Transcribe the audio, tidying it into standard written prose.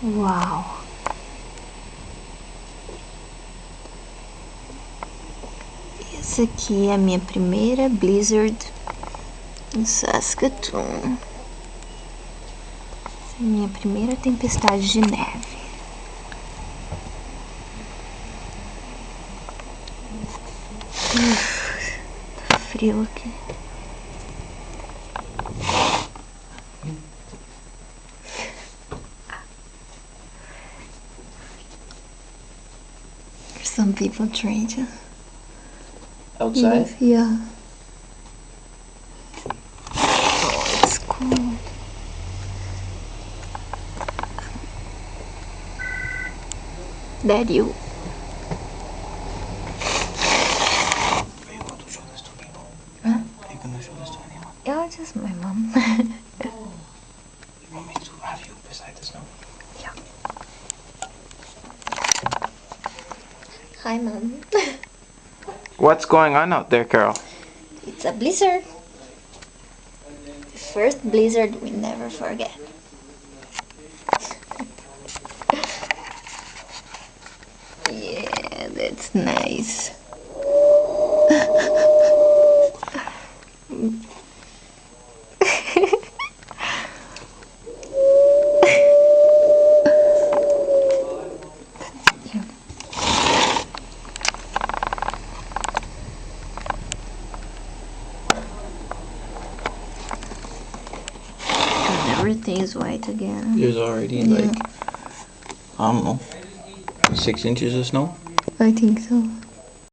Uau! Essa aqui é a minha primeira blizzard em Saskatoon. Essa é a minha primeira tempestade de neve. Tá frio aqui. Some people trying to outside? Yeah. Oh, it's cold. Dad, you. Are you going to show this to people? Huh? Are you going to show this to anyone? Yeah, just my mom. You want me to have you beside the snow? Yeah. Hi, Mom. What's going on out there, Carol? It's a blizzard. The first blizzard we never forget. Yeah, that's nice. Everything is white again. There's already like, I don't know, 6 inches of snow? I think so.